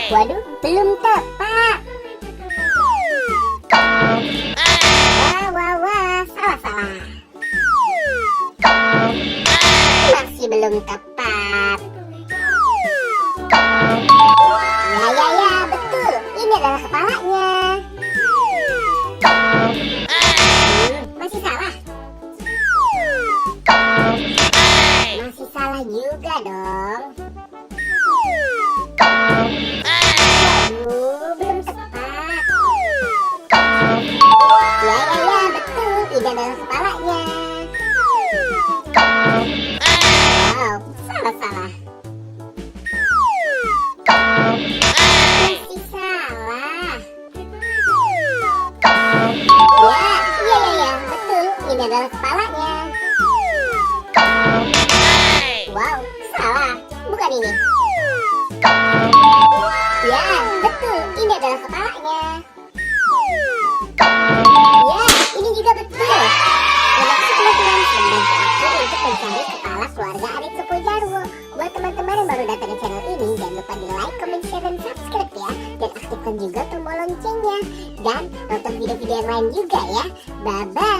Waduh, belum tepat. Wah, salah. Masih belum tepat. Ya, betul. Ini adalah kepalanya. Masih salah. Masih salah juga dong. Waduh, belum tepat. Ya, betul. Ini adalah kepalanya. Wow, salah. Masih salah. Ya, betul. Ini adalah kepalanya. Wow, salah. Bukan ini. Ya, betul. Ini adalah kepalanya. Ya, ini juga betul. Terima kasih teman-teman sudah membantu aku untuk mencari kepala keluarga Adit Sopo Jarwo. Buat teman-teman yang baru datang ke channel ini, jangan lupa di like, comment, share, dan subscribe ya. Dan aktifkan juga tombol loncengnya. Dan nonton video-video yang lain juga ya. Bye-bye.